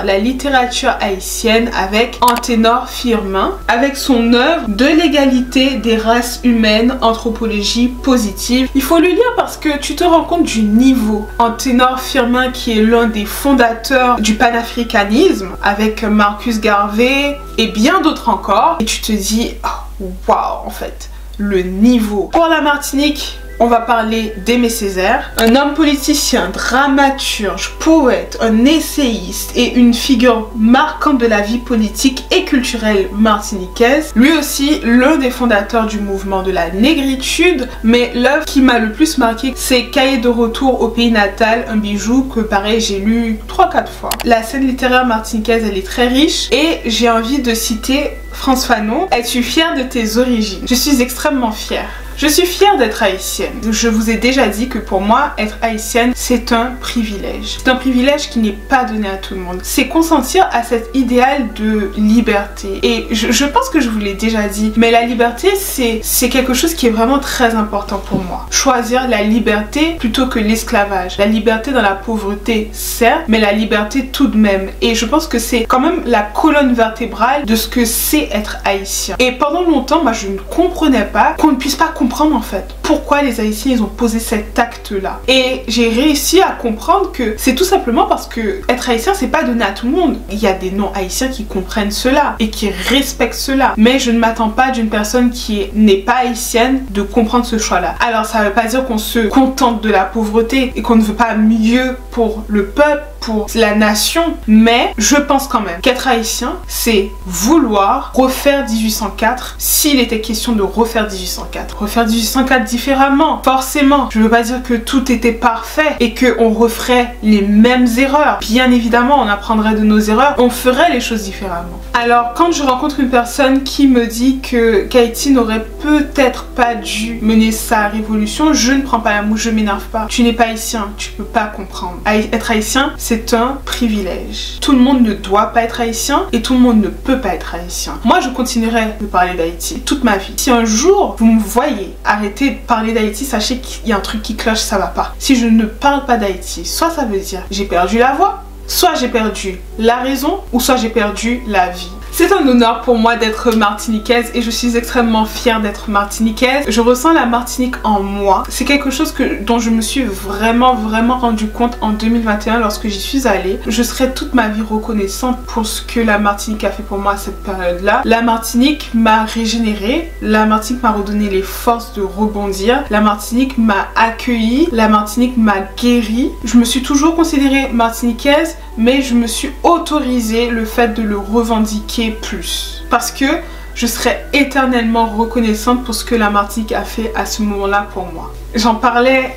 haïtienne avec Anténor Firmin, avec son œuvre De l'égalité des races humaines, anthropologie positive. Il faut le lire parce que tu te rends compte du niveau. Anténor Firmin qui est l'un des fondateurs du panafricanisme avec Marcus Garvey et bien d'autres encore, et tu te dis oh, waouh en fait le niveau. Pour la Martinique, on va parler d'Aimé Césaire, un homme politicien, dramaturge, poète, un essayiste et une figure marquante de la vie politique et culturelle martiniquaise. Lui aussi, l'un des fondateurs du mouvement de la négritude, mais l'œuvre qui m'a le plus marqué, c'est Cahiers de retour au pays natal, un bijou que pareil j'ai lu 3-4 fois. La scène littéraire martiniquaise, elle est très riche et j'ai envie de citer Frantz Fanon. Es-tu fière de tes origines? Je suis extrêmement fière. Je suis fière d'être haïtienne. Je vous ai déjà dit que pour moi, être haïtienne, c'est un privilège. C'est un privilège qui n'est pas donné à tout le monde. C'est consentir à cet idéal de liberté. Et je pense que je vous l'ai déjà dit, mais la liberté, c'est quelque chose qui est vraiment très important pour moi. Choisir la liberté plutôt que l'esclavage. La liberté dans la pauvreté, certes, mais la liberté tout de même. Et je pense que c'est quand même la colonne vertébrale de ce que c'est être haïtien. Et pendant longtemps, moi, je ne comprenais pas qu'on ne puisse pas comprendre en fait pourquoi les Haïtiens ils ont posé cet acte là, et j'ai réussi à comprendre que c'est tout simplement parce que être haïtien c'est pas donné à tout le monde. Il y a des non haïtiens qui comprennent cela et qui respectent cela, mais je ne m'attends pas d'une personne qui n'est pas haïtienne de comprendre ce choix là. Alors ça veut pas dire qu'on se contente de la pauvreté et qu'on ne veut pas mieux pour le peuple, pour la nation, mais je pense quand même qu'être haïtien, c'est vouloir refaire 1804 s'il était question de refaire 1804. Refaire 1804 différemment, forcément. Je veux pas dire que tout était parfait et qu'on referait les mêmes erreurs. Bien évidemment, on apprendrait de nos erreurs, on ferait les choses différemment. Alors, quand je rencontre une personne qui me dit que qu'Haïti n'aurait peut-être pas dû mener sa révolution, je ne prends pas la mouche, je m'énerve pas. Tu n'es pas haïtien, tu peux pas comprendre. Être haïtien, c'est un privilège. Tout le monde ne doit pas être haïtien et tout le monde ne peut pas être haïtien. Moi, je continuerai de parler d'Haïti toute ma vie. Si un jour vous me voyez arrêter de parler d'Haïti, sachez qu'il y a un truc qui cloche, ça va pas. Si je ne parle pas d'Haïti, soit ça veut dire j'ai perdu la voix, soit j'ai perdu la raison, ou soit j'ai perdu la vie. C'est un honneur pour moi d'être martiniquaise et je suis extrêmement fière d'être martiniquaise. Je ressens la Martinique en moi. C'est quelque chose dont je me suis vraiment rendu compte en 2021 lorsque j'y suis allée. Je serai toute ma vie reconnaissante pour ce que la Martinique a fait pour moi à cette période-là. La Martinique m'a régénérée, la Martinique m'a redonné les forces de rebondir, la Martinique m'a accueillie, la Martinique m'a guérie. Je me suis toujours considérée martiniquaise, mais je me suis autorisé le fait de le revendiquer plus, parce que je serai éternellement reconnaissante pour ce que la Martinique a fait à ce moment-là pour moi. J'en parlais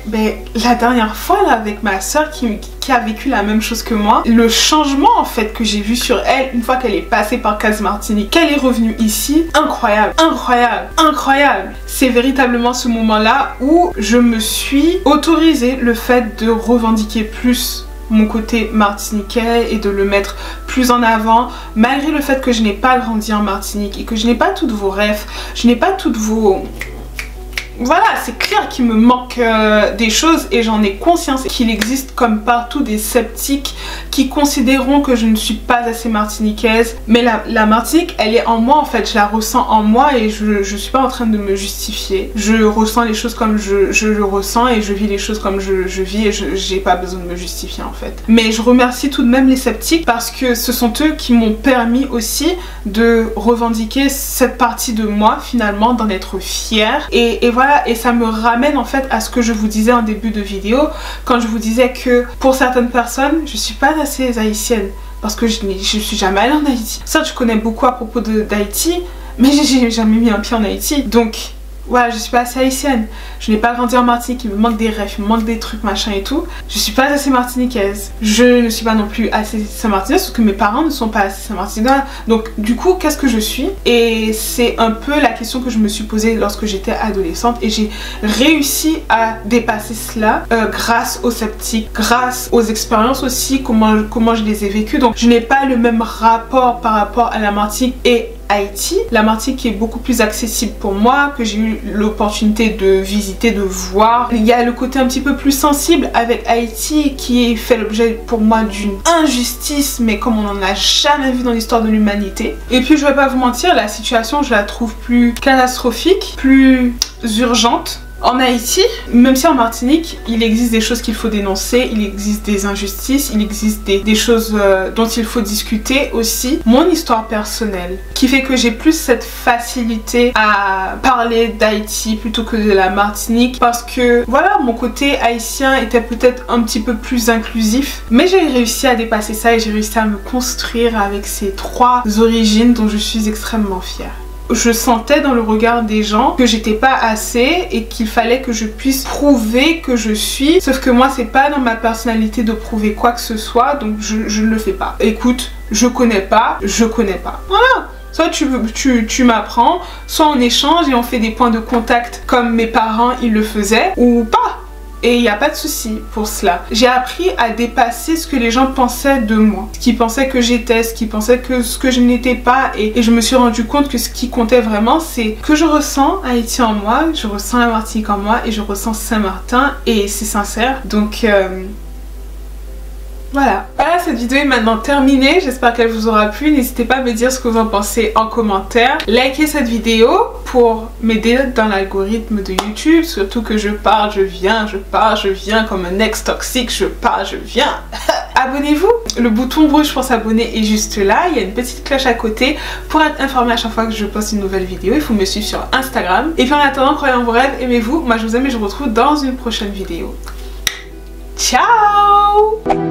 la dernière fois là, avec ma soeur qui a vécu la même chose que moi. Le changement en fait que j'ai vu sur elle une fois qu'elle est passée par Case Martinique, qu'elle est revenue ici, incroyable, incroyable, incroyable. C'est véritablement ce moment-là où je me suis autorisé le fait de revendiquer plus mon côté martiniquais et de le mettre plus en avant, malgré le fait que je n'ai pas grandi en Martinique et que je n'ai pas toutes vos rêves, je n'ai pas toutes vos... Voilà, c'est clair qu'il me manque des choses et j'en ai conscience qu'il existe comme partout des sceptiques qui considéreront que je ne suis pas assez martiniquaise. Mais la Martinique, elle est en moi en fait, je la ressens en moi et je suis pas en train de me justifier. Je ressens les choses comme je le ressens et je vis les choses comme je vis et j'ai pas besoin de me justifier en fait. Mais je remercie tout de même les sceptiques parce que ce sont eux qui m'ont permis aussi de revendiquer cette partie de moi finalement, d'en être fière et voilà. Et ça me ramène en fait à ce que je vous disais en début de vidéo, quand je vous disais que pour certaines personnes, je suis pas assez haïtienne parce que je suis jamais allée en Haïti. Certes, je connais beaucoup à propos d'Haïti, mais j'ai jamais mis un pied en Haïti. Donc voilà, je suis pas assez haïtienne. Je n'ai pas grandi en Martinique, il me manque des rêves, il me manque des trucs machin et tout. Je suis pas assez martiniquaise. Je ne suis pas non plus assez saint-martinoise parce que mes parents ne sont pas assez saint-martinois. Donc du coup, qu'est-ce que je suis? Et c'est un peu la question que je me suis posée lorsque j'étais adolescente et j'ai réussi à dépasser cela grâce aux sceptiques, grâce aux expériences aussi, comment je les ai vécues. Donc je n'ai pas le même rapport par rapport à la Martinique et Haïti. La Martinique est beaucoup plus accessible pour moi, que j'ai eu l'opportunité de visiter, de voir. Il y a le côté un petit peu plus sensible avec Haïti qui fait l'objet pour moi d'une injustice, mais comme on n'en a jamais vu dans l'histoire de l'humanité. Et puis je vais pas vous mentir, la situation je la trouve plus catastrophique, plus urgente En Haïti, même si en Martinique, il existe des choses qu'il faut dénoncer, il existe des injustices, il existe des choses dont il faut discuter aussi. Mon histoire personnelle, qui fait que j'ai plus cette facilité à parler d'Haïti plutôt que de la Martinique, parce que voilà, mon côté haïtien était peut-être un petit peu plus inclusif, mais j'ai réussi à dépasser ça et j'ai réussi à me construire avec ces 3 origines dont je suis extrêmement fière. Je sentais dans le regard des gens que j'étais pas assez et qu'il fallait que je puisse prouver que je suis, sauf que moi c'est pas dans ma personnalité de prouver quoi que ce soit, donc je ne le fais pas. Écoute, je connais pas, je connais pas. Voilà. Soit tu m'apprends, soit on échange et on fait des points de contact comme mes parents ils le faisaient, ou pas. Et il n'y a pas de souci pour cela. J'ai appris à dépasser ce que les gens pensaient de moi. Ce qu'ils pensaient que j'étais, ce qu'ils pensaient que ce que je n'étais pas. Et je me suis rendu compte que ce qui comptait vraiment, c'est que je ressens Haïti en moi, je ressens la Martinique en moi et je ressens Saint-Martin. Et c'est sincère. Donc voilà, cette vidéo est maintenant terminée, j'espère qu'elle vous aura plu, n'hésitez pas à me dire ce que vous en pensez en commentaire. Likez cette vidéo pour m'aider dans l'algorithme de YouTube, surtout que je pars, je viens comme un ex toxique, je pars, je viens. Abonnez-vous, le bouton rouge pour s'abonner est juste là, il y a une petite cloche à côté pour être informé à chaque fois que je poste une nouvelle vidéo, il faut me suivre sur Instagram. Et puis en attendant, croyez en vos rêves, aimez-vous, moi je vous aime et je vous retrouve dans une prochaine vidéo. Ciao!